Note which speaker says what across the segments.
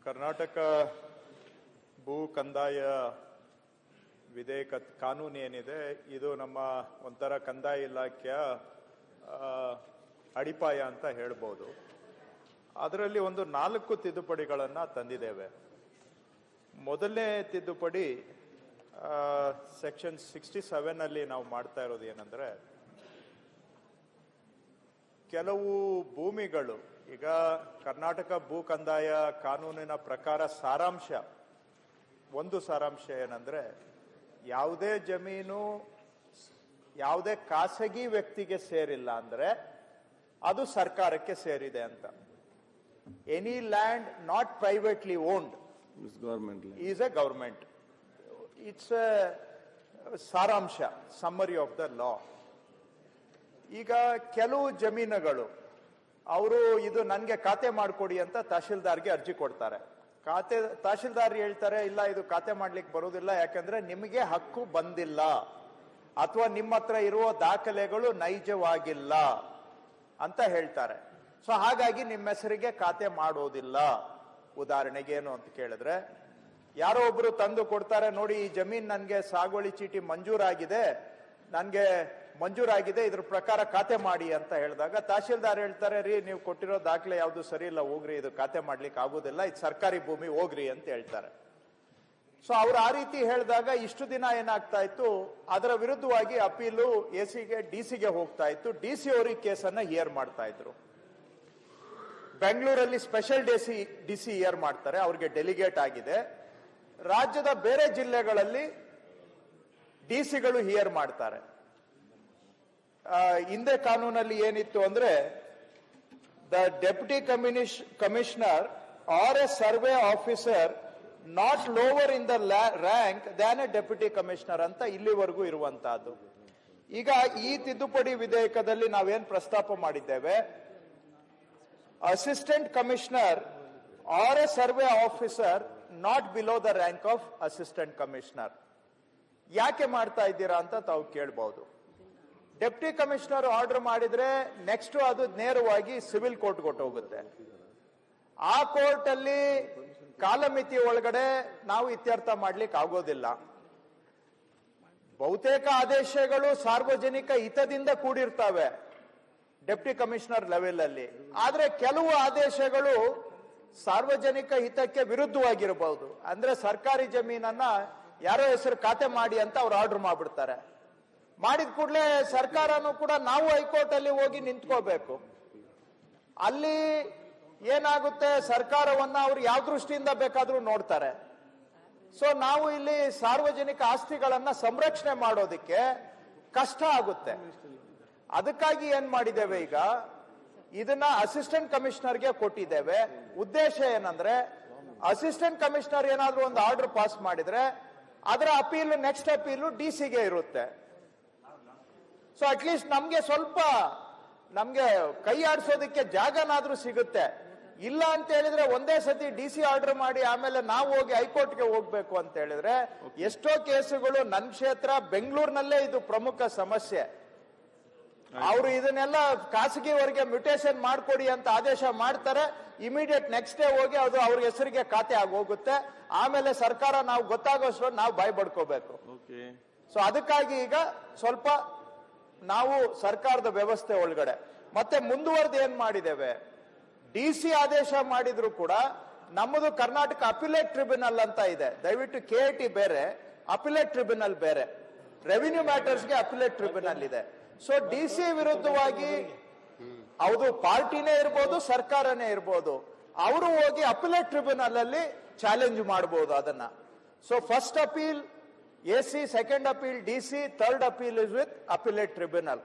Speaker 1: ಕರ್ನಾಟಕ ಭೂ ಕಂದಾಯ ವಿಧೇಯಕ ಕಾನೂನು ಏನಿದೆ ಇದು ನಮ್ಮ ಒಂಥರ ಕಂದಾಯ ಇಲಾಖೆಯ ಅಡಿಪಾಯ ಅಂತ ಹೇಳ್ಬೋದು. ಅದರಲ್ಲಿ ಒಂದು 4 ತಿದ್ದುಪಡಿಗಳನ್ನು ತಂದಿದ್ದೇವೆ. ಮೊದಲನೇ ತಿದ್ದುಪಡಿ ಸೆಕ್ಷನ್ 67 ಅಲ್ಲಿ ನಾವು ಮಾಡ್ತಾ ಇರೋದು ಏನಂದ್ರೆ, ಕೆಲವು ಭೂಮಿಗಳು ಈಗ ಕರ್ನಾಟಕ ಭೂ ಕಂದಾಯ ಕಾನೂನಿನ ಪ್ರಕಾರ ಒಂದು ಸಾರಾಂಶ ಏನಂದ್ರೆ, ಯಾವುದೇ ಜಮೀನು ಯಾವುದೇ ಖಾಸಗಿ ವ್ಯಕ್ತಿಗೆ ಸೇರಿಲ್ಲ ಅಂದ್ರೆ ಅದು ಸರ್ಕಾರಕ್ಕೆ ಸೇರಿದೆ ಅಂತ. Any land not privately owned is A government. It's A ಸಾರಾಂಶ, ಸಮ್ಮರಿ ಆಫ್ ದ ಲಾ. ಈಗ ಕೆಲವು ಜಮೀನುಗಳು ಅವರು ಇದು ನನಗೆ ಖಾತೆ ಮಾಡಿಕೊಡಿ ಅಂತ ತಹಶೀಲ್ದಾರ್ಗೆ ಅರ್ಜಿ ಕೊಡ್ತಾರೆ. ತಹಶೀಲ್ದಾರ್ ಹೇಳ್ತಾರೆ, ಇಲ್ಲ ಇದು ಖಾತೆ ಮಾಡ್ಲಿಕ್ಕೆ ಬರುವುದಿಲ್ಲ, ಯಾಕಂದ್ರೆ ನಿಮಗೆ ಹಕ್ಕು ಬಂದಿಲ್ಲ ಅಥವಾ ನಿಮ್ಮ ಹತ್ರ ಇರುವ ದಾಖಲೆಗಳು ನೈಜವಾಗಿಲ್ಲ ಅಂತ ಹೇಳ್ತಾರೆ. ಸೊ ಹಾಗಾಗಿ ನಿಮ್ಮ ಹೆಸರಿಗೆ ಖಾತೆ ಮಾಡೋದಿಲ್ಲ. ಉದಾಹರಣೆಗೆ ಏನು ಅಂತ ಕೇಳಿದ್ರೆ, ಯಾರೋ ಒಬ್ರು ತಂದು ಕೊಡ್ತಾರೆ, ನೋಡಿ ಈ ಜಮೀನ್ ನನ್ಗೆ ಸಾಗುವಳಿ ಚೀಟಿ ಮಂಜೂರಾಗಿದೆ, ಇದ್ರ ಪ್ರಕಾರ ಖಾತೆ ಮಾಡಿ ಅಂತ ಹೇಳಿದಾಗ ತಹಶೀಲ್ದಾರ್ ಹೇಳ್ತಾರೆ, ರೀ ನೀವು ಕೊಟ್ಟಿರೋ ದಾಖಲೆ ಯಾವ್ದು ಸರಿ ಇಲ್ಲ, ಹೋಗ್ರಿ, ಇದು ಖಾತೆ ಮಾಡ್ಲಿಕ್ಕೆ ಆಗುದಿಲ್ಲ, ಇದು ಸರ್ಕಾರಿ ಭೂಮಿ, ಹೋಗ್ರಿ ಅಂತ ಹೇಳ್ತಾರೆ. ಸೊ ಅವ್ರು ಆ ರೀತಿ ಹೇಳಿದಾಗ ಇಷ್ಟು ದಿನ ಏನಾಗ್ತಾ ಇತ್ತು, ಅದರ ವಿರುದ್ಧವಾಗಿ ಅಪೀಲು ಎಸಿಗೆ ಡಿಸಿಗೆ ಹೋಗ್ತಾ ಇತ್ತು. ಡಿಸಿ ಅವ್ರಿಗೆ ಕೇಸನ್ನ ಹಿಯರ್ ಮಾಡ್ತಾ ಇದ್ರು. ಬೆಂಗಳೂರಲ್ಲಿ ಸ್ಪೆಷಲ್ ಡಿಸಿ ಹಿಯರ್ ಮಾಡ್ತಾರೆ, ಅವ್ರಿಗೆ ಡೆಲಿಗೇಟ್ ಆಗಿದೆ. ರಾಜ್ಯದ ಬೇರೆ ಜಿಲ್ಲೆಗಳಲ್ಲಿ ಡಿಸಿಗಳು ಹಿಯರ್ ಮಾಡ್ತಾರೆ. ಹಿಂದೆ ಕಾನೂನಲ್ಲಿ ಏನಿತ್ತು ಅಂದ್ರೆ, the deputy commissioner are a survey officer not lower in the rank than a deputy commissioner ಅಂತ ಇಲ್ಲಿವರೆಗೂ ಇರುವಂತಹದ್ದು. ಈಗ ಈ ತಿದ್ದುಪಡಿ ವಿಧೇಯಕದಲ್ಲಿ ನಾವೇನ್ ಪ್ರಸ್ತಾಪ ಮಾಡಿದ್ದೇವೆ, assistant commissioner are a survey officer not below the rank of assistant commissioner. ಯಾಕೆ ಮಾಡ್ತಾ ಇದ್ದೀರಾ ಅಂತ ತಾವು ಕೇಳಬಹುದು. ಡೆಪ್ಟಿ ಕಮಿಷನರ್ ಆರ್ಡರ್ ಮಾಡಿದ್ರೆ ನೆಕ್ಸ್ಟ್ ಅದು ನೇರವಾಗಿ ಸಿವಿಲ್ ಕೋರ್ಟ್ ಹೋಗುತ್ತೆ. ಆ ಕೋರ್ಟ್ ಅಲ್ಲಿ ಕಾಲಮಿತಿ ಒಳಗಡೆ ನಾವು ಇತ್ಯರ್ಥ ಮಾಡ್ಲಿಕ್ಕೆ ಆಗೋದಿಲ್ಲ. ಬಹುತೇಕ ಆದೇಶಗಳು ಸಾರ್ವಜನಿಕ ಹಿತದಿಂದ ಕೂಡಿರ್ತವೆ ಡೆಪ್ಟಿ ಕಮಿಷನರ್ ಲೆವೆಲ್ ಅಲ್ಲಿ. ಆದ್ರೆ ಕೆಲವು ಆದೇಶಗಳು ಸಾರ್ವಜನಿಕ ಹಿತಕ್ಕೆ ವಿರುದ್ಧವಾಗಿರಬಹುದು. ಅಂದ್ರೆ ಸರ್ಕಾರಿ ಜಮೀನನ್ನ ಯಾರೋ ಹೆಸರು ಖಾತೆ ಮಾಡಿ ಅಂತ ಅವ್ರು ಆರ್ಡರ್ ಮಾಡ್ಬಿಡ್ತಾರೆ. ಮಾಡಿದ ಕೂಡಲೇ ಸರ್ಕಾರನೂ ಕೂಡ ನಾವು ಹೈಕೋರ್ಟ್ ಅಲ್ಲಿ ಹೋಗಿ ನಿಂತ್ಕೋಬೇಕು. ಅಲ್ಲಿ ಏನಾಗುತ್ತೆ, ಸರ್ಕಾರವನ್ನ ಅವ್ರು ಯಾವ ದೃಷ್ಟಿಯಿಂದ ಬೇಕಾದ್ರೂ ನೋಡ್ತಾರೆ. ಸೊ ನಾವು ಇಲ್ಲಿ ಸಾರ್ವಜನಿಕ ಆಸ್ತಿಗಳನ್ನ ಸಂರಕ್ಷಣೆ ಮಾಡೋದಕ್ಕೆ ಕಷ್ಟ ಆಗುತ್ತೆ. ಅದಕ್ಕಾಗಿ ಏನ್ ಮಾಡಿದ್ದೇವೆ, ಈಗ ಇದನ್ನ ಅಸಿಸ್ಟೆಂಟ್ ಕಮಿಷನರ್ಗೆ ಕೊಟ್ಟಿದ್ದೇವೆ. ಉದ್ದೇಶ ಏನಂದ್ರೆ, ಅಸಿಸ್ಟೆಂಟ್ ಕಮಿಷನರ್ ಏನಾದ್ರೂ ಒಂದು ಆರ್ಡರ್ ಪಾಸ್ ಮಾಡಿದ್ರೆ ಅದರ ಅಪೀಲ್ ನೆಕ್ಸ್ಟ್ ಅಪೀಲು ಡಿಸಿಗೆ ಇರುತ್ತೆ. ಸೊ ಅಟ್ಲೀಸ್ಟ್ ನಮ್ಗೆ ಕೈ ಆಡಿಸೋದಕ್ಕೆ ಜಾಗನಾದ್ರೂ ಸಿಗುತ್ತೆ. ಇಲ್ಲ ಅಂತ ಹೇಳಿದ್ರೆ ಒಂದೇ ಸತಿ ಡಿಸಿ ಆರ್ಡರ್ ಮಾಡಿ ಆಮೇಲೆ ನಾವು ಹೋಗಿ ಹೈಕೋರ್ಟ್ಗೆ ಹೋಗ್ಬೇಕು ಅಂತ ಹೇಳಿದ್ರೆ ಎಷ್ಟೋ ಕೇಸುಗಳು ನನ್ನ ಕ್ಷೇತ್ರ ಬೆಂಗಳೂರಿನಲ್ಲೇ ಇದು ಪ್ರಮುಖ ಸಮಸ್ಯೆ. ಅವರು ಇದನ್ನೆಲ್ಲ ಖಾಸಗಿಯವರಿಗೆ ಮ್ಯೂಟೇಷನ್ ಮಾಡ್ಕೊಡಿ ಅಂತ ಆದೇಶ ಮಾಡ್ತಾರೆ, ಇಮಿಡಿಯೇಟ್ ನೆಕ್ಸ್ಟ್ ಡೇ ಹೋಗಿ ಅದು ಅವ್ರ ಹೆಸರಿಗೆ ಖಾತೆ ಆಗೋಗುತ್ತೆ. ಆಮೇಲೆ ಸರ್ಕಾರ ನಾವು ಗೊತ್ತಾಗೋಷ್ಟು ನಾವು ಬಾಯ್ ಬಡ್ಕೋಬೇಕು. ಸೊ ಅದಕ್ಕಾಗಿ ಈಗ ಸ್ವಲ್ಪ ನಾವು ಸರ್ಕಾರದ ವ್ಯವಸ್ಥೆ ಒಳಗಡೆ ಮತ್ತೆ ಮುಂದುವರೆದು ಏನ್ ಮಾಡಿದ್ದೇವೆ, ಡಿಸಿ ಆದೇಶ ಮಾಡಿದ್ರು ಕೂಡ ನಮ್ಮದು ಕರ್ನಾಟಕ ಅಪಿಲೇಟ್ ಟ್ರಿಬ್ಯುನಲ್ ಅಂತ ಇದೆ. ದಯವಿಟ್ಟು KIT ಬೇರೆ, ಅಪಿಲೇಟ್ ಟ್ರಿಬ್ಯುನಲ್ ಬೇರೆ. ರೆವಿನ್ಯೂ ಮ್ಯಾಟರ್ಸ್ಗೆ ಅಪಿಲೇಟ್ ಟ್ರಿಬ್ಯುನಲ್ ಇದೆ. ಸೊ ಡಿಸಿ ವಿರುದ್ಧವಾಗಿ ಹೌದು ಪಾರ್ಟಿನೇ ಇರ್ಬೋದು, ಸರ್ಕಾರನೇ ಇರ್ಬೋದು, ಅವರು ಹೋಗಿ ಅಪಿಲೇಟ್ ಟ್ರಿಬ್ಯುನಲ್ ಅಲ್ಲಿ ಚಾಲೆಂಜ್ ಮಾಡಬಹುದು ಅದನ್ನ. So first appeal AC, second appeal DC, third appeal is with appellate tribunal.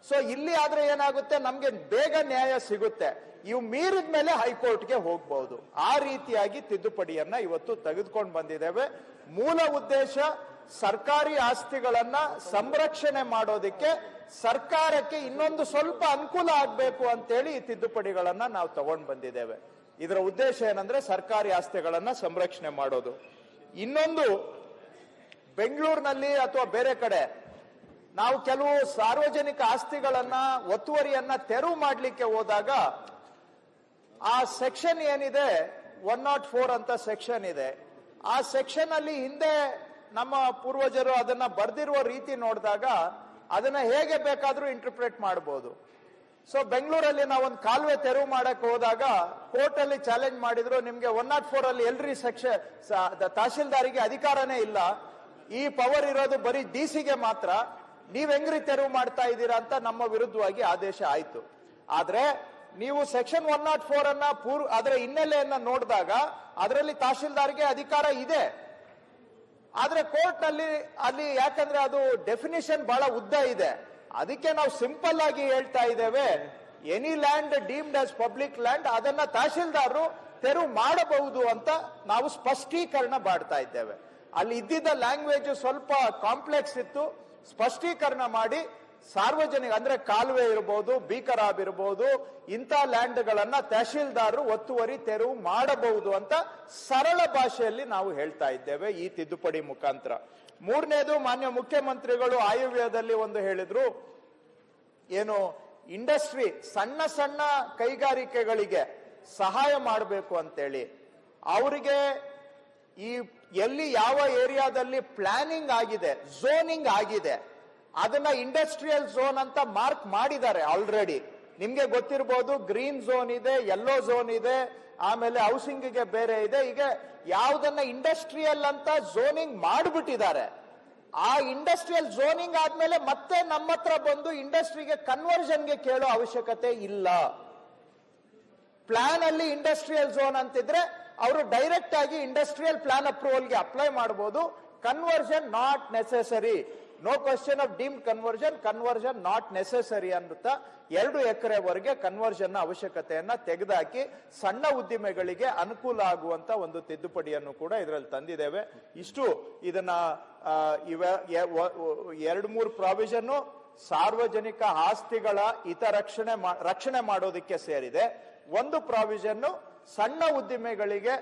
Speaker 1: So ಇಲ್ಲಿ ಆದ್ರೆ ಏನಾಗುತ್ತೆ, ನಮ್ಗೆ ಬೇಗ ನ್ಯಾಯ ಸಿಗುತ್ತೆ. ಇವು ಮೀರಿದ ಮೇಲೆ ಹೈಕೋರ್ಟ್ಗೆ ಹೋಗಬಹುದು. ಆ ರೀತಿಯಾಗಿ ತಿದ್ದುಪಡಿಯನ್ನ ಇವತ್ತು ತೆಗೆದುಕೊಂಡು ಬಂದಿದ್ದೇವೆ. ಮೂಲ ಉದ್ದೇಶ ಸರ್ಕಾರಿ ಆಸ್ತಿಗಳನ್ನ ಸಂರಕ್ಷಣೆ ಮಾಡೋದಕ್ಕೆ ಸರ್ಕಾರಕ್ಕೆ ಇನ್ನೊಂದು ಸ್ವಲ್ಪ ಅನುಕೂಲ ಆಗ್ಬೇಕು ಅಂತೇಳಿ ಈ ತಿದ್ದುಪಡಿಗಳನ್ನ ನಾವು ತಗೊಂಡು ಬಂದಿದ್ದೇವೆ. ಇದರ ಉದ್ದೇಶ ಏನಂದ್ರೆ ಸರ್ಕಾರಿ ಆಸ್ತಿಗಳನ್ನ ಸಂರಕ್ಷಣೆ ಮಾಡೋದು. ಇನ್ನೊಂದು, ಬೆಂಗಳೂರಿನಲ್ಲಿ ಅಥವಾ ಬೇರೆ ಕಡೆ ನಾವು ಕೆಲವು ಸಾರ್ವಜನಿಕ ಆಸ್ತಿಗಳನ್ನ ಒತ್ತುವರಿಯನ್ನ ತೆರವು ಮಾಡಲಿಕ್ಕೆ ಹೋದಾಗ ಆ ಸೆಕ್ಷನ್ ಏನಿದೆ 104 ಅಂತ ಸೆಕ್ಷನ್ ಇದೆ. ಆ ಸೆಕ್ಷನ್ ಅಲ್ಲಿ ಹಿಂದೆ ನಮ್ಮ ಪೂರ್ವಜರು ಅದನ್ನ ಬರ್ದಿರುವ ರೀತಿ ನೋಡಿದಾಗ ಅದನ್ನ ಹೇಗೆ ಬೇಕಾದ್ರೂ ಇಂಟರ್ಪ್ರೇಟ್ ಮಾಡಬಹುದು. ಸೊ ಬೆಂಗಳೂರಲ್ಲಿ ನಾವೊಂದು ಕಾಲುವೆ ತೆರವು ಮಾಡಕ್ ಹೋದಾಗ ಕೋರ್ಟ್ ಅಲ್ಲಿ ಚಾಲೆಂಜ್ ಮಾಡಿದ್ರು, ನಿಮ್ಗೆ 104 ಅಲ್ಲಿ ಎಲ್ರಿ ಸೆಕ್ಷನ್ ತಹಶೀಲ್ದಾರಿಗೆ ಅಧಿಕಾರನೇ ಇಲ್ಲ, ಈ ಪವರ್ ಇರೋದು ಬರೀ ಡಿಸಿಗೆ ಮಾತ್ರ, ನೀವ್ ಹೆಂಗ್ರಿ ತೆರವು ಮಾಡ್ತಾ ಇದ್ದೀರಾ ಅಂತ ನಮ್ಮ ವಿರುದ್ಧವಾಗಿ ಆದೇಶ ಆಯ್ತು. ಆದ್ರೆ ನೀವು ಸೆಕ್ಷನ್ 104 ಅನ್ನ ಅದರ ಹಿನ್ನೆಲೆಯನ್ನ ನೋಡಿದಾಗ ಅದರಲ್ಲಿ ತಹಶೀಲ್ದಾರ್ಗೆ ಅಧಿಕಾರ ಇದೆ. ಆದ್ರೆ ಕೋರ್ಟ್ ನಲ್ಲಿ ಅಲ್ಲಿ ಯಾಕಂದ್ರೆ ಅದು ಡೆಫಿನಿಷನ್ ಬಹಳ ಉದ್ದ ಇದೆ, ಅದಕ್ಕೆ ನಾವು ಸಿಂಪಲ್ ಆಗಿ ಹೇಳ್ತಾ ಇದ್ದೇವೆ, any land deemed as public land ಅದನ್ನ ತಹಶೀಲ್ದಾರರು ತೆರವು ಮಾಡಬಹುದು ಅಂತ ನಾವು ಸ್ಪಷ್ಟೀಕರಣ ಮಾಡ್ತಾ ಇದ್ದೇವೆ. ಅಲ್ಲಿ ಇದ್ದಿದ್ದ ಲ್ಯಾಂಗ್ವೇಜ್ ಸ್ವಲ್ಪ ಕಾಂಪ್ಲೆಕ್ಸ್ ಇತ್ತು, ಸ್ಪಷ್ಟೀಕರಣ ಮಾಡಿ ಸಾರ್ವಜನಿಕ ಅಂದ್ರೆ ಕಾಲುವೆ ಇರಬಹುದು, ಬೀಕರಾಬ್ ಇರಬಹುದು, ಇಂಥ ಲ್ಯಾಂಡ್ಗಳನ್ನ ತಹಶೀಲ್ದಾರರು ಒತ್ತುವರಿ ತೆರವು ಮಾಡಬಹುದು ಅಂತ ಸರಳ ಭಾಷೆಯಲ್ಲಿ ನಾವು ಹೇಳ್ತಾ ಇದ್ದೇವೆ ಈ ತಿದ್ದುಪಡಿ ಮುಖಾಂತರ. ಮೂರನೇದು, ಮಾನ್ಯ ಮುಖ್ಯಮಂತ್ರಿಗಳು ಆಯವ್ಯಯದಲ್ಲಿ ಒಂದು ಹೇಳಿದ್ರು, ಏನು ಇಂಡಸ್ಟ್ರಿ ಸಣ್ಣ ಸಣ್ಣ ಕೈಗಾರಿಕೆಗಳಿಗೆ ಸಹಾಯ ಮಾಡಬೇಕು ಅಂತೇಳಿ. ಅವರಿಗೆ ಈ ಎಲ್ಲಿ ಯಾವ ಏರಿಯಾದಲ್ಲಿ ಪ್ಲಾನಿಂಗ್ ಆಗಿದೆ, ಝೋನಿಂಗ್ ಆಗಿದೆ, ಅದನ್ನ ಇಂಡಸ್ಟ್ರಿಯಲ್ ಝೋನ್ ಅಂತ ಮಾರ್ಕ್ ಮಾಡಿದ್ದಾರೆ ಆಲ್ರೆಡಿ. ನಿಮ್ಗೆ ಗೊತ್ತಿರಬಹುದು, ಗ್ರೀನ್ ಝೋನ್ ಇದೆ, ಯೆಲ್ಲೋ ಝೋನ್ ಇದೆ, ಆಮೇಲೆ ಹೌಸಿಂಗ್ಗೆ ಬೇರೆ ಇದೆ. ಈಗ ಯಾವುದನ್ನ ಇಂಡಸ್ಟ್ರಿಯಲ್ ಅಂತ ಝೋನಿಂಗ್ ಮಾಡಿಬಿಟ್ಟಿದ್ದಾರೆ. ಆ ಇಂಡಸ್ಟ್ರಿಯಲ್ ಝೋನಿಂಗ್ ಆದ್ಮೇಲೆ ಮತ್ತೆ ನಮ್ಮ ಹತ್ರ ಬಂದು ಇಂಡಸ್ಟ್ರಿಗೆ ಕನ್ವರ್ಷನ್ಗೆ ಕೇಳೋ ಅವಶ್ಯಕತೆ ಇಲ್ಲ. ಪ್ಲಾನ್ ಅಲ್ಲಿ ಇಂಡಸ್ಟ್ರಿಯಲ್ ಝೋನ್ ಅಂತಿದ್ರೆ ಅವರು ಡೈರೆಕ್ಟ್ ಆಗಿ ಇಂಡಸ್ಟ್ರಿಯಲ್ ಪ್ಲಾನ್ ಅಪ್ರೂವಲ್ಗೆ ಅಪ್ಲೈ ಮಾಡಬಹುದು. Conversion not necessary, no question of deemed conversion not necessary ಅನ್ನುತ್ತಾ 2 ಎಕರೆವರೆಗೆ ಕನ್ವರ್ಷನ್ ಅವಶ್ಯಕತೆಯನ್ನ ತೆಗೆದುಹಾಕಿ ಸಣ್ಣ ಉದ್ದಿಮೆಗಳಿಗೆ ಅನುಕೂಲ ಆಗುವಂತ ಒಂದು ತಿದ್ದುಪಡಿಯನ್ನು ಕೂಡ ಇದರಲ್ಲಿ ತಂದಿದ್ದೇವೆ. ಇಷ್ಟು ಇದನ್ನ 2-3 ಪ್ರಾವಿಷನ್ ಸಾರ್ವಜನಿಕ ಆಸ್ತಿಗಳ ರಕ್ಷಣೆ ಮಾಡೋದಕ್ಕೆ ಸೇರಿದೆ. ಒಂದು ಪ್ರಾವಿಷನ್ ಸಣ್ಣ ಉದ್ದಿಮೆಗಳಿಗೆ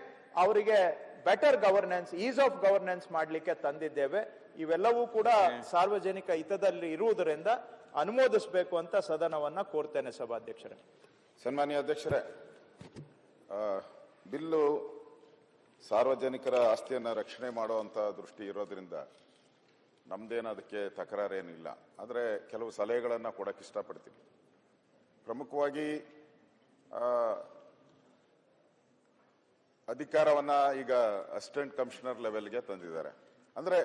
Speaker 1: ಅವರಿಗೆ better governance, is of governance ಮಾಡಲಿಕ್ಕೆ ತಂದಿದ್ದೇವೆ. ಇವೆಲ್ಲವೂ ಕೂಡ ಸಾರ್ವಜನಿಕ ಹಿತದಲ್ಲಿ ಇರುವುದರಿಂದ ಅನುಮೋದಿಸಬೇಕು ಅಂತ ಸದನವನ್ನ ಕೋರ್ತೇನೆ ಸಭಾಧ್ಯಕ್ಷರೇ.
Speaker 2: ಸನ್ಮಾನ್ಯ ಅಧ್ಯಕ್ಷರೇ, ಬಿಲ್ಲು ಸಾರ್ವಜನಿಕರ ಆಸ್ತಿಯನ್ನ ರಕ್ಷಣೆ ಮಾಡುವಂತ ದೃಷ್ಟಿ ಇರೋದ್ರಿಂದ ನಮ್ದೇನು ಅದಕ್ಕೆ ತಕರಾರೇನಿಲ್ಲ. ಆದರೆ ಕೆಲವು ಸಲಹೆಗಳನ್ನ ಕೊಡಕ್ಕೆ ಇಷ್ಟಪಡ್ತೀನಿ. ಪ್ರಮುಖವಾಗಿ ಅಧಿಕಾರವನ್ನ ಈಗ ಅಸಿಸ್ಟೆಂಟ್ ಕಮಿಷನರ್ ಲೆವೆಲ್ಗೆ ತಂದಿದ್ದಾರೆ. ಅಂದ್ರೆ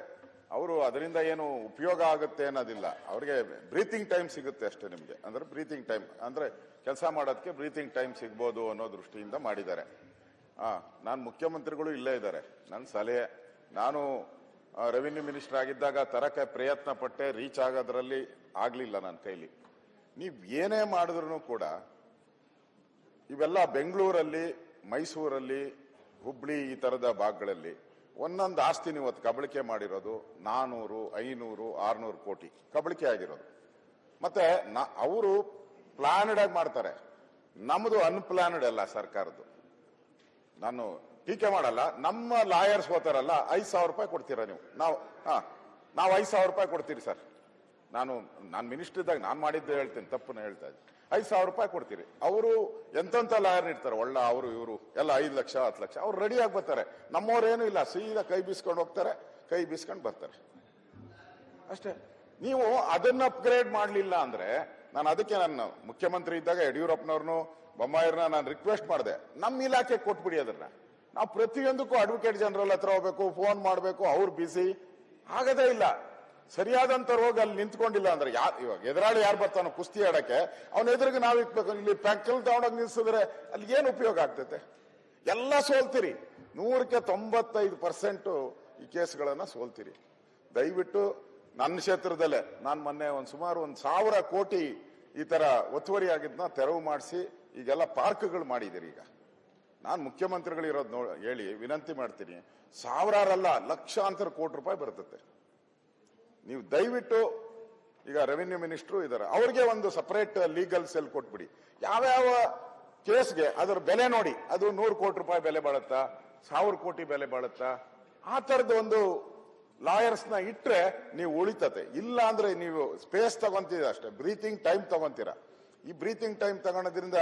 Speaker 2: ಅವರು ಅದರಿಂದ ಏನು ಉಪಯೋಗ ಆಗುತ್ತೆ ಅನ್ನೋದಿಲ್ಲ, ಅವರಿಗೆ ಬ್ರೀತಿಂಗ್ ಟೈಮ್ ಸಿಗುತ್ತೆ ಅಷ್ಟೇ. ನಿಮಗೆ ಅಂದ್ರೆ ಬ್ರೀತಿಂಗ್ ಟೈಮ್ ಅಂದ್ರೆ ಕೆಲಸ ಮಾಡೋದಕ್ಕೆ ಬ್ರೀತಿಂಗ್ ಟೈಮ್ ಸಿಗ್ಬೋದು ಅನ್ನೋ ದೃಷ್ಟಿಯಿಂದ ಮಾಡಿದ್ದಾರೆ. ನಾನು ಮುಖ್ಯಮಂತ್ರಿಗಳು ಇಲ್ಲೇ ಇದ್ದಾರೆ. ನನ್ನ ಸಲಹೆ, ನಾನು ರೆವಿನ್ಯೂ ಮಿನಿಸ್ಟರ್ ಆಗಿದ್ದಾಗ ತರಕ್ಕೆ ಪ್ರಯತ್ನ ಪಟ್ಟೆ, ರೀಚ್ ಆಗೋದ್ರಲ್ಲಿ ಆಗ್ಲಿಲ್ಲ ನನ್ನ ಕೈಲಿ. ನೀವ್ ಏನೇ ಮಾಡಿದ್ರು ಕೂಡ ಇವೆಲ್ಲ ಬೆಂಗಳೂರಲ್ಲಿ, ಮೈಸೂರಲ್ಲಿ, ಹುಬ್ಳಿ ಈ ತರದ ಭಾಗಗಳಲ್ಲಿ ಒಂದೊಂದು ಆಸ್ತಿ ನೀವು ಕಬಳಿಕೆ ಮಾಡಿರೋದು 400, 500, 600 ಕೋಟಿ ಕಬಳಿಕೆ ಆಗಿರೋದು. ಮತ್ತೆ ಅವರು ಪ್ಲಾನ್ಡ್ ಆಗಿ ಮಾಡ್ತಾರೆ, ನಮ್ದು ಅನ್ಪ್ಲಾನ್ಡ್ ಅಲ್ಲ ಸರ್ಕಾರದ್ದು. ನಾನು ಟೀಕೆ ಮಾಡಲ್ಲ, ನಮ್ಮ ಲಾಯರ್ಸ್ ಹೋತಾರಲ್ಲ, 5,000 ರೂಪಾಯಿ ಕೊಡ್ತೀರಾ ನೀವು? ನಾವು 5,000 ರೂಪಾಯಿ ಕೊಡ್ತೀರಿ ಸರ್. ನಾನು ಮಿನಿಸ್ಟರ್ ಇದ್ದಾಗ ನಾನು ಮಾಡಿದ್ದು ಹೇಳ್ತೀನಿ, ತಪ್ಪನ್ನ ಹೇಳ್ತಾ ಇದ್ದೀನಿ. 5,000 ರೂಪಾಯಿ ಕೊಡ್ತೀರಿ. ಅವರು ಎಂತೆಂಥ ಲಾಯರ್ ಇರ್ತಾರೆ, ಒಳ್ಳೆ ಅವರು ಇವರು ಎಲ್ಲ 5 ಲಕ್ಷ 10 ಲಕ್ಷ ಅವ್ರು ರೆಡಿಯಾಗಿ ಬರ್ತಾರೆ. ನಮ್ಮವ್ರೇನು ಇಲ್ಲ, ಸೀದಾ ಕೈ ಬೀಸ್ಕೊಂಡು ಹೋಗ್ತಾರೆ, ಕೈ ಬೀಸ್ಕೊಂಡು ಬರ್ತಾರೆ ಅಷ್ಟೇ. ನೀವು ಅದನ್ನ ಅಪ್ಗ್ರೇಡ್ ಮಾಡಲಿಲ್ಲ ಅಂದ್ರೆ, ನಾನು ಅದಕ್ಕೆ ನನ್ನ ಮುಖ್ಯಮಂತ್ರಿ ಇದ್ದಾಗ ಯಡಿಯೂರಪ್ಪನವ್ರನ್ನು ಬೊಮ್ಮಾಯಿರನ್ನ ನಾನು ರಿಕ್ವೆಸ್ಟ್ ಮಾಡಿದೆ, ನಮ್ಮ ಇಲಾಖೆ ಕೊಟ್ಬಿಡಿ ಅದನ್ನ. ನಾವು ಪ್ರತಿಯೊಂದಕ್ಕೂ ಅಡ್ವೊಕೇಟ್ ಜನರಲ್ ಹತ್ರ ಹೋಗ್ಬೇಕು, ಫೋನ್ ಮಾಡಬೇಕು, ಅವ್ರು ಬಿಸಿ ಆಗದೇ ಇಲ್ಲ. ಸರಿಯಾದಂತ ರೋಗ ಅಲ್ಲಿ ನಿಂತ್ಕೊಂಡಿಲ್ಲ ಅಂದ್ರೆ ಇವಾಗ ಎದುರಾಳಿ ಯಾರು ಬರ್ತಾನೋ ಕುಸ್ತಿ ಆಡಕ್ಕೆ, ಅವನ ಎದುರಿಗೆ ನಾವು ಇಕ್ಬೇಕು. ಇಲ್ಲಿ ಪ್ಯಾಂಕಲ್ ತಗೊಂಡೋಗಿ ನಿಲ್ಸಿದ್ರೆ ಅಲ್ಲಿ ಏನು ಉಪಯೋಗ ಆಗ್ತೈತೆ? ಎಲ್ಲ ಸೋಲ್ತೀರಿ. 100ಕ್ಕೆ 95% ಈ ಕೇಸ್ಗಳನ್ನ ಸೋಲ್ತೀರಿ. ದಯವಿಟ್ಟು ನನ್ನ ಕ್ಷೇತ್ರದಲ್ಲೇ ನಾನು ಮೊನ್ನೆ ಸುಮಾರು 1,000 ಕೋಟಿ ಈ ತರ ಒತ್ತುವರಿ ಆಗಿದ್ನ ತೆರವು ಮಾಡಿಸಿ ಈಗೆಲ್ಲ ಪಾರ್ಕ್ಗಳು ಮಾಡಿದಿರಿ. ಈಗ ನಾನು ಮುಖ್ಯಮಂತ್ರಿಗಳು ಇರೋದು ಹೇಳಿ ವಿನಂತಿ ಮಾಡ್ತೀನಿ, ಸಾವಿರಾರಲ್ಲ ಲಕ್ಷಾಂತರ ಕೋಟಿ ರೂಪಾಯಿ ಬರ್ತದೆ. ನೀವು ದಯವಿಟ್ಟು ಈಗ ರೆವಿನ್ಯೂ ಮಿನಿಸ್ಟ್ರು ಇದ್ದಾರೆ, ಅವ್ರಿಗೆ ಒಂದು ಸಪರೇಟ್ ಲೀಗಲ್ ಸೆಲ್ ಕೊಟ್ಬಿಡಿ. ಯಾವ್ಯಾವ ಕೇಸ್ಗೆ ಅದರ ಬೆಲೆ ನೋಡಿ, ಅದು 100 ಕೋಟಿ ರೂಪಾಯಿ ಬೆಲೆ ಬಾಳುತ್ತಾ, 1000 ಕೋಟಿ ಬೆಲೆ ಬಾಳುತ್ತಾ, ಆ ತರದ ಒಂದು ಲಾಯರ್ಸ್ ನ ಇಟ್ರೆ ನೀವು ಉಳಿತತೆ. ಇಲ್ಲ ಅಂದ್ರೆ ನೀವು ಸ್ಪೇಸ್ ತಗೊಂತೀರ ಅಷ್ಟೇ, ಬ್ರೀತಿಂಗ್ ಟೈಮ್ ತಗೊಂತೀರಾ. ಈ ಬ್ರೀತಿಂಗ್ ಟೈಮ್ ತಗೊಳೋದ್ರಿಂದ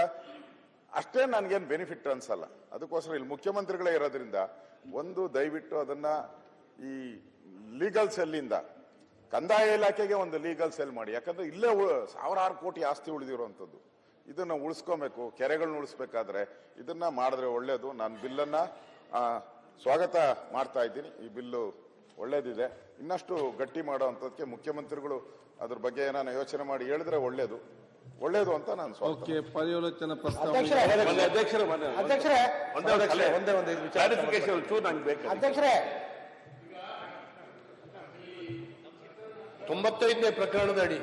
Speaker 2: ಅಷ್ಟೇ ನನಗೇನು ಬೆನಿಫಿಟ್ ಅನ್ಸಲ್ಲ. ಅದಕ್ಕೋಸ್ಕರ ಇಲ್ಲಿ ಮುಖ್ಯಮಂತ್ರಿಗಳೇ ಇರೋದ್ರಿಂದ ಒಂದು ದಯವಿಟ್ಟು ಅದನ್ನ ಈ ಲೀಗಲ್ ಸೆಲ್ಲಿಂದ ಕಂದಾಯ ಇಲಾಖೆಗೆ ಒಂದು ಲೀಗಲ್ ಸೆಲ್ ಮಾಡಿ. ಯಾಕಂದ್ರೆ ಇಲ್ಲೇ ಸಾವಿರಾರು ಕೋಟಿ ಆಸ್ತಿ ಉಳಿದಿರುವಂಥದ್ದು, ಇದನ್ನ ಉಳಿಸ್ಕೊಬೇಕು. ಕೆರೆಗಳನ್ನ ಉಳಿಸ್ಬೇಕಾದ್ರೆ ಇದನ್ನ ಮಾಡಿದ್ರೆ ಒಳ್ಳೇದು. ನಾನು ಬಿಲ್ಲನ್ನ ಸ್ವಾಗತ ಮಾಡ್ತಾ ಇದ್ದೀನಿ. ಈ ಬಿಲ್ಲು ಒಳ್ಳೇದಿದೆ. ಇನ್ನಷ್ಟು ಗಟ್ಟಿ ಮಾಡುವಂಥದ್ದಕ್ಕೆ ಮುಖ್ಯಮಂತ್ರಿಗಳು ಅದ್ರ ಬಗ್ಗೆ ಏನಾನ ಯೋಚನೆ ಮಾಡಿ ಹೇಳಿದ್ರೆ ಒಳ್ಳೇದು ಅಂತ ನಾನು
Speaker 3: ಪರ್ಯಾಲೋಚನಾ ಪ್ರಸ್ತಾವ.
Speaker 4: ಅಧ್ಯಕ್ಷರೇ 95ನೇ ಪ್ರಕರಣದ ಅಡಿ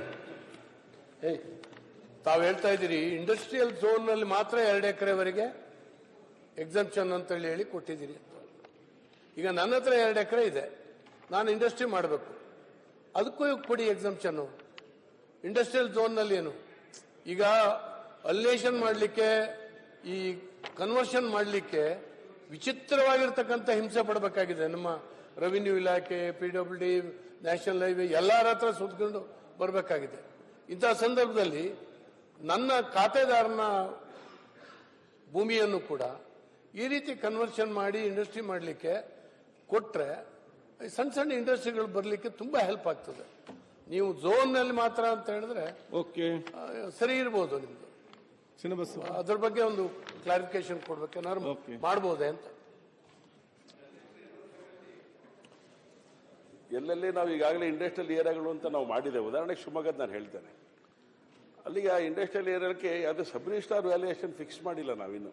Speaker 4: ತಾವು ಹೇಳ್ತಾ ಇದ್ದೀರಿ ಇಂಡಸ್ಟ್ರಿಯಲ್ ಝೋನ್ ನಲ್ಲಿ ಮಾತ್ರ 2 ಎಕರೆವರೆಗೆ ಎಕ್ಸಂಪ್ಷನ್ ಅಂತ ಹೇಳಿ ಕೊಟ್ಟಿದ್ದೀರಿ. ಈಗ ನನ್ನ ಹತ್ರ 2 ಎಕರೆ ಇದೆ, ನಾನು ಇಂಡಸ್ಟ್ರಿ ಮಾಡಬೇಕು, ಅದಕ್ಕೂ ಕೊಡಿ ಎಕ್ಸಂಪ್ಷನ್. ಇಂಡಸ್ಟ್ರಿಯಲ್ ಝೋನ್ ನಲ್ಲಿ ಏನು ಈಗ ಅಲ್ಲೇಷನ್ ಮಾಡಲಿಕ್ಕೆ, ಈ ಕನ್ವರ್ಷನ್ ಮಾಡಲಿಕ್ಕೆ ವಿಚಿತ್ರವಾಗಿರ್ತಕ್ಕಂಥ ಹಿಂಸೆ ಪಡಬೇಕಾಗಿದೆ. ನಮ್ಮ ರೆವಿನ್ಯೂ ಇಲಾಖೆ, PWD, ನ್ಯಾಷನಲ್ ಹೈವೇ ಎಲ್ಲರ ಹತ್ರ ಸುತ್ಕೊಂಡು ಬರಬೇಕಾಗಿದೆ. ಇಂತಹ ಸಂದರ್ಭದಲ್ಲಿ ನನ್ನ ಖಾತೆದಾರನ ಭೂಮಿಯನ್ನು ಕೂಡ ಈ ರೀತಿ ಕನ್ವರ್ಷನ್ ಮಾಡಿ ಇಂಡಸ್ಟ್ರಿ ಮಾಡಲಿಕ್ಕೆ ಕೊಟ್ರೆ ಸಣ್ಣ ಸಣ್ಣ ಇಂಡಸ್ಟ್ರಿಗಳು ಬರಲಿಕ್ಕೆ ತುಂಬಾ ಹೆಲ್ಪ್ ಆಗ್ತದೆ. ನೀವು ಝೋನ್ ನಲ್ಲಿ ಮಾತ್ರ ಅಂತ ಹೇಳಿದ್ರೆ ಸರಿ ಇರ್ಬೋದು ನಿಮ್ದು. ಅದ್ರ ಬಗ್ಗೆ ಒಂದು ಕ್ಲಾರಿಫಿಕೇಶನ್ ಕೊಡ್ಬೇಕೇನಾದ್ರು ಮಾಡಬಹುದೇ ಅಂತ.
Speaker 5: ಎಲ್ಲೆಲ್ಲಿ ನಾವು ಈಗಾಗಲೇ ಇಂಡಸ್ಟ್ರಿಯಲ್ ಏರಿಯಾಗಳು ಅಂತ ನಾವು ಮಾಡಿದ್ದೇವೆ. ಉದಾಹರಣೆಗೆ ಶಿವಮೊಗ್ಗದ ನಾನು ಹೇಳ್ತೇನೆ. ಅಲ್ಲಿಗೆ ಆ ಇಂಡಸ್ಟ್ರಿಯಲ್ ಏರಿಯಾಕ್ಕೆ ಅದು ಸಬ್ ರಿಜಿಸ್ಟ್ರಾರ್ ವ್ಯಾಲ್ಯೂಯೇಷನ್ ಫಿಕ್ಸ್ ಮಾಡಿಲ್ಲ ನಾವಿನ್ನು.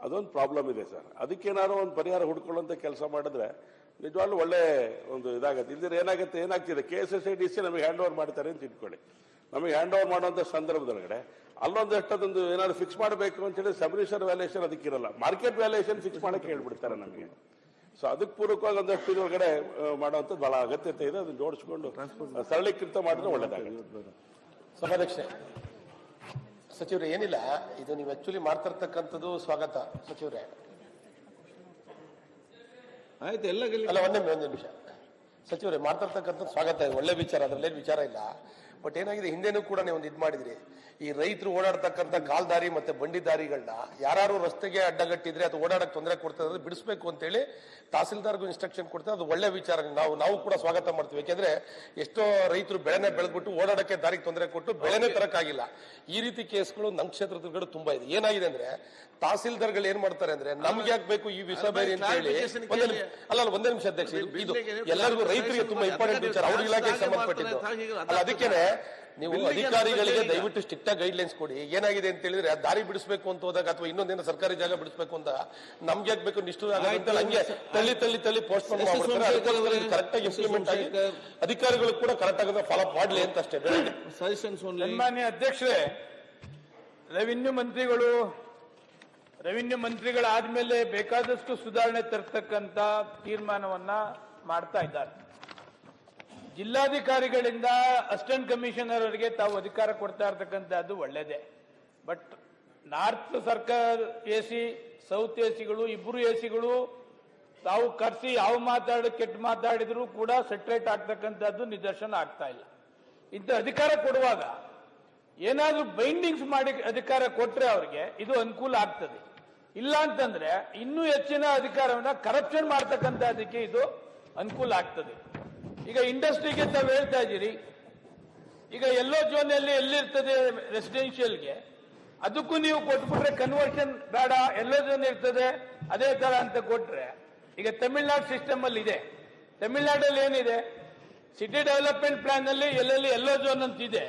Speaker 5: ಅದೊಂದು ಪ್ರಾಬ್ಲಮ್ ಇದೆ ಸರ್. ಅದಕ್ಕೇನಾದ್ರು ಒಂದು ಪರಿಹಾರ ಹುಡ್ಕೊಳ್ಳುವಂತ ಕೆಲಸ ಮಾಡಿದ್ರೆ ನಿಜವಾಗ್ಲೂ ಒಳ್ಳೆ ಒಂದು ಇದಾಗುತ್ತೆ. ಇಲ್ದಿದ್ರೆ ಏನಾಗ್ತಿದೆ KSSIDC ನಮಗೆ ಹ್ಯಾಂಡ್ ಓವರ್ ಮಾಡ್ತಾರೆ ಅಂತ ಇಟ್ಕೊಳ್ಳಿ. ನಮಗೆ ಹ್ಯಾಂಡ್ ಓವರ್ ಮಾಡುವಂತ ಸಂದರ್ಭದೊಳಗಡೆ ಅಲ್ಲೊಂದಷ್ಟು ಅದೊಂದು ಏನಾದ್ರು ಫಿಕ್ಸ್ ಮಾಡಬೇಕು ಅಂತ ಹೇಳಿ ಸಬ್ ರಿಜಿಸ್ಟ್ರಾರ್ ವ್ಯಾಲ್ಯೂಯೇಷನ್ ಅದಕ್ಕಿರಲ್ಲ, ಮಾರ್ಕೆಟ್ ವ್ಯಾಲ್ಯೂಯೇಷನ್ ಫಿಕ್ಸ್ ಮಾಡಕ್ಕೆ ಹೇಳ್ಬಿಡ್ತಾರೆ ನಮಗೆ. ಸೊ ಅದಕ್ಕೆ ಪೂರ್ವಕವಾಗಿ ಒಂದಷ್ಟು ಇದರೊಳಗಡೆ ಮಾಡುವಂಥದ್ದು ಬಹಳ ಅಗತ್ಯತೆ ಇದೆ. ಅದನ್ನು ಜೋಡಿಸ್ಕೊಂಡು ಸರಳೀಕೃತ ಮಾಡಿದ್ರೆ ಒಳ್ಳೇದಾಗುತ್ತೆ.
Speaker 4: ಸಭಾಧ್ಯಕ್ಷೆ, ಸಚಿವರೇ ಏನಿಲ್ಲ, ಇದು ನೀವು ಆಕ್ಚುಲಿ ಮಾಡ್ತಿರ್ತಕ್ಕಂಥದ್ದು ಸ್ವಾಗತ ಸಚಿವರೇ.
Speaker 3: ಆಯ್ತು,
Speaker 4: ಅಲ್ಲ ಒಂದೇ ನಿಮಿಷ ಸಚಿವರೇ, ಮಾಡ್ತಿರ್ತಕ್ಕಂಥದ್ದು ಸ್ವಾಗತ, ಒಳ್ಳೆ ವಿಚಾರ, ಅದರಲ್ಲೇನು ವಿಚಾರ ಇಲ್ಲ. ಬಟ್ ಏನಾಗಿದೆ, ಹಿಂದೆನೂ ಕೂಡ ನೀವು ಒಂದು ಇದು ಮಾಡಿದ್ರಿ, ಈ ರೈತರು ಓಡಾಡ್ತಕ್ಕಂಥ ಕಾಲ್ದಾರಿ ಮತ್ತೆ ಬಂಡಿ ದಾರಿಗಳನ್ನ ಯಾರು ರಸ್ತೆಗೆ ಅಡ್ಡಗಟ್ಟಿದ್ರೆ ಅದು ಓಡಾಡಕ್ಕೆ ತೊಂದರೆ ಕೊಡ್ತಾರೆ, ಬಿಡಿಸ್ಬೇಕು ಅಂತೇಳಿ ತಹಸೀಲ್ದಾರ್ಗೂ ಇನ್ಸ್ಟ್ರಕ್ಷನ್ ಕೊಡ್ತಾರೆ. ಅದು ಒಳ್ಳೆ ವಿಚಾರ, ನಾವು ಕೂಡ ಸ್ವಾಗತ ಮಾಡ್ತೀವಿ. ಯಾಕೆಂದ್ರೆ ಎಷ್ಟೋ ರೈತರು ಬೆಳೆನೆ ಬೆಳೆದ್ಬಿಟ್ಟು ಓಡಾಡಕ್ಕೆ ದಾರಿಗೆ ತೊಂದರೆ ಕೊಟ್ಟು ಬೆಳೆನೇ ತರಕ್ಕಾಗಿಲ್ಲ. ಈ ರೀತಿ ಕೇಸ್ಗಳು ನಮ್ಮ ಕ್ಷೇತ್ರದಲ್ಲಿ ತುಂಬಾ ಇದೆ. ಏನಾಗಿದೆ ಅಂದ್ರೆ ತಹಸೀಲ್ದಾರ್ಗಳು ಏನ್ ಮಾಡ್ತಾರೆ ಅಂದ್ರೆ ನಮ್ಗೆ ಯಾಕೆ ಬೇಕು ಈ ವಿಷ ಬೇರೆ ಅಂತ ಹೇಳಿ ಒಂದೇ ನಿಮಿಷ ಅಧ್ಯಕ್ಷ, ಇದು ಎಲ್ಲರಿಗೂ ರೈತರಿಗೆ ತುಂಬಾ ಇಂಪಾರ್ಟೆಂಟ್ ವಿಚಾರ, ಅವ್ರ ಇಲಾಖೆಗೆ ಸಂಬಂಧಪಟ್ಟಿದ್ದು. ಅಲ್ಲ, ಅದಕ್ಕೇನೆ ನೀವು ಅಧಿಕಾರಿಗಳಿಗೆ ದಯವಿಟ್ಟು ಸ್ಟ್ರಿಕ್ಟ್ ಆಗಿ ಗೈಡ್ಲೈನ್ಸ್ ಕೊಡಿ. ಏನಾಗಿದೆ ಅಂತ ಹೇಳಿದ್ರೆ ದಾರಿ ಬಿಡಿಸಬೇಕು ಅಂತ ಹೋದಾಗ ಅಥವಾ ಇನ್ನೊಂದೇನೋ ಸರ್ಕಾರಿ ಜಾಗ ಬಿಡಿಸಬೇಕು ಅಂತ ನಮ್ಗೆ ಯಾಕಬೇಕು ನಿಷ್ಠುರ ಹಂಗೆ ತಳ್ಳಿ ಪೋಸ್ಟ್ಪೋನ್ ಮಾಡ್ತಾರೆ. ಕರೆಕ್ಟ್ ಆಗಿ ಇಂಪ್ಲಿಮೆಂಟ್ ಆಗಿ ಅಧಿಕಾರಿಗಳು ಕೂಡ ಕರೆಕ್ಟ್ ಆಗಿ ಫಾಲೋ ಮಾಡಲಿ ಅಂತ ಅಷ್ಟೇ.
Speaker 1: ಸನ್ಮಾನ್ಯ ಅಧ್ಯಕ್ಷರೇ, ರೆವಿನ್ಯೂ ಮಂತ್ರಿಗಳಾದ್ಮೇಲೆ ಬೇಕಾದಷ್ಟು ಸುಧಾರಣೆ ತರ್ತಕ್ಕಂತ ತೀರ್ಮಾನವನ್ನ ಮಾಡ್ತಾ ಇದ್ದಾರೆ. ಜಿಲ್ಲಾಧಿಕಾರಿಗಳಿಂದ ಅಸಿಸ್ಟೆಂಟ್ ಕಮಿಷನರ್ ಅವರಿಗೆ ತಾವು ಅಧಿಕಾರ ಕೊಡ್ತಾ ಇರ್ತಕ್ಕಂಥದ್ದು ಒಳ್ಳೇದೇ. ಬಟ್ ನಾರ್ತ್ ಸರ್ಕಾರ AC, ಸೌತ್ ACಗಳು ಇಬ್ಬರು ACಗಳು ತಾವು ಕರೆಸಿ ಯಾವ ಕೆಟ್ಟ ಮಾತಾಡಿದ್ರು ಕೂಡ ಸೆಟ್ರೇಟ್ ಆಗ್ತಕ್ಕಂಥದ್ದು ನಿದರ್ಶನ ಆಗ್ತಾ ಇಲ್ಲ. ಇಂಥ ಅಧಿಕಾರ ಕೊಡುವಾಗ ಏನಾದ್ರೂ ಬೈಂಡಿಂಗ್ಸ್ ಮಾಡಿ ಅಧಿಕಾರ ಕೊಟ್ರೆ ಅವ್ರಿಗೆ ಇದು ಅನುಕೂಲ ಆಗ್ತದೆ. ಇಲ್ಲ ಅಂತಂದ್ರೆ ಇನ್ನೂ ಹೆಚ್ಚಿನ ಅಧಿಕಾರವನ್ನ ಕರಪ್ಷನ್ ಮಾಡ್ತಕ್ಕಂಥದಕ್ಕೆ ಇದು ಅನುಕೂಲ ಆಗ್ತದೆ. ಈಗ ಇಂಡಸ್ಟ್ರಿಗೆ ತಾವು ಹೇಳ್ತಾ ಇದ್ದೀರಿ, ಈಗ ಎಲ್ಲೋ ಝೋನಲ್ಲಿ ಎಲ್ಲಿರ್ತದೆ ರೆಸಿಡೆನ್ಷಿಯಲ್ಗೆ, ಅದಕ್ಕೂ ನೀವು ಕೊಟ್ಬಿಟ್ರೆ ಕನ್ವರ್ಷನ್ ಬೇಡ, ಎಲ್ಲೋ ಝೋನ್ ಇರ್ತದೆ ಅದೇ ತರ ಅಂತ ಕೊಟ್ರೆ, ಈಗ ತಮಿಳ್ನಾಡು ಸಿಸ್ಟಮ್ ಅಲ್ಲಿ ಇದೆ. ತಮಿಳ್ನಾಡಲ್ಲಿ ಏನಿದೆ, ಸಿಟಿ ಡೆವಲಪ್ಮೆಂಟ್ ಪ್ಲಾನ್ ಅಲ್ಲಿ ಎಲ್ಲೆಲ್ಲಿ ಎಲ್ಲೋ ಝೋನ್ ಅಂತ ಇದೆ,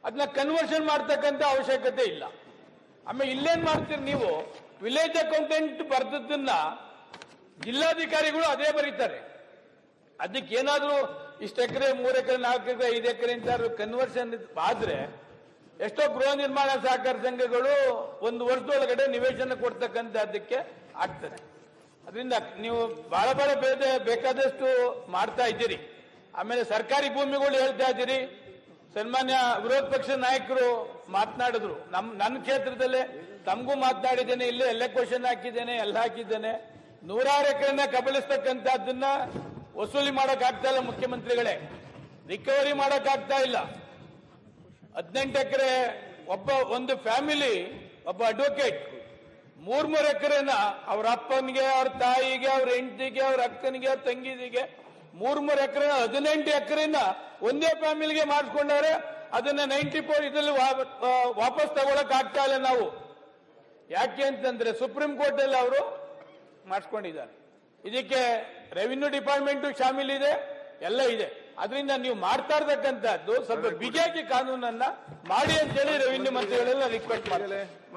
Speaker 1: ಅದನ್ನ ಕನ್ವರ್ಷನ್ ಮಾಡ್ತಕ್ಕಂಥ ಅವಶ್ಯಕತೆ ಇಲ್ಲ. ಆಮೇಲೆ ಇಲ್ಲೇನ್ ಮಾಡ್ತೀರಿ ನೀವು, ವಿಲೇಜ್ ಅಕೌಂಟೆಂಟ್ ಬರ್ದದ್ದನ್ನ ಜಿಲ್ಲಾಧಿಕಾರಿಗಳು ಅದೇ ಬರೀತಾರೆ. ಅದಕ್ಕೆ ಏನಾದ್ರೂ ಇಷ್ಟು ಎಕರೆ 3 ಎಕರೆ 4 ಎಕರೆ 5 ಎಕರೆ ಅಂತ ಕನ್ವರ್ಷನ್ ಆದ್ರೆ ಎಷ್ಟೋ ಗೃಹ ನಿರ್ಮಾಣ ಸಹಕಾರ ಸಂಘಗಳು 1 ವರ್ಷದೊಳಗಡೆ ನಿವೇಶನ ಕೊಡ್ತಕ್ಕಂಥದ್ದಕ್ಕೆ ಆಗ್ತದೆ. ಅದರಿಂದ ನೀವು ಬಹಳ ಬೇಕಾದಷ್ಟು ಮಾಡ್ತಾ ಇದ್ದೀರಿ. ಆಮೇಲೆ ಸರ್ಕಾರಿ ಭೂಮಿಗಳು ಹೇಳ್ತಾ ಇದ್ದೀರಿ. ಸನ್ಮಾನ್ಯ ವಿರೋಧ ಪಕ್ಷ ನಾಯಕರು ಮಾತನಾಡಿದ್ರು, ನನ್ನ ಕ್ಷೇತ್ರದಲ್ಲೇ ತಮಗೂ ಮಾತನಾಡಿದ್ದೇನೆ, ಇಲ್ಲೇ ಎಲ್ಲ ಕ್ವಶನ್ ಹಾಕಿದ್ದೇನೆ, ಎಲ್ಲ ಹಾಕಿದ್ದೇನೆ. 100 ಎಕರೆನ ಕಬಳಿಸ್ತಕ್ಕಂಥದ್ದನ್ನ ವಸೂಲಿ ಮಾಡಕ್ ಆಗ್ತಾ ಇಲ್ಲ ಮುಖ್ಯಮಂತ್ರಿಗಳೇ, ರಿಕವರಿ ಮಾಡಕ್ ಆಗ್ತಾ ಇಲ್ಲ. 18 ಎಕರೆ ಒಂದು ಫ್ಯಾಮಿಲಿ
Speaker 6: ಒಬ್ಬ ಅಡ್ವೊಕೇಟ್ 3 ಎಕರೆನ ಅವ್ರ ಅಪ್ಪನಿಗೆ, ಅವ್ರ ತಾಯಿಗೆ, ಅವ್ರ ಹೆಂಡತಿಗೆ, ಅವ್ರ ಅಕ್ಕನಿಗೆ, ಅವ್ರ ತಂಗಿದಿಗೆ 3 ಎಕರೆ 18 ಎಕರೆನ ಒಂದೇ ಫ್ಯಾಮಿಲಿಗೆ ಮಾಡಿಸ್ಕೊಂಡಾರೆ. ಅದನ್ನ 94 ಇದರಲ್ಲಿ ವಾಪಸ್ ತಗೊಳಕ್ ಆಗ್ತಾ ಇಲ್ಲ ನಾವು. ಯಾಕೆ ಅಂತಂದ್ರೆ ಸುಪ್ರೀಂ ಕೋರ್ಟ್ ಅಲ್ಲಿ ಅವರು ಮಾಡಿಸ್ಕೊಂಡಿದ್ದಾರೆ. ಇದಕ್ಕೆ ರೆವಿನ್ಯೂ ಡಿಪಾರ್ಟ್ಮೆಂಟ್ ಶಾಮೀಲಿದೆ, ಎಲ್ಲ ಇದೆ. ಅದರಿಂದ ನೀವು ಮಾಡ್ತಾ ಇರ್ತಕ್ಕಂಥದ್ದು ಸ್ವಲ್ಪ ಬಿಗಿಯಾಗಿ ಕಾನೂನನ್ನ ಮಾಡಿ ಅಂತೇಳಿ ರೆವಿನ್ಯೂ ಮಂತ್ರಿಗಳೆಲ್ಲ ರಿಕ್ವೆಸ್ಟ್ ಮಾಡ್ತಾರೆ.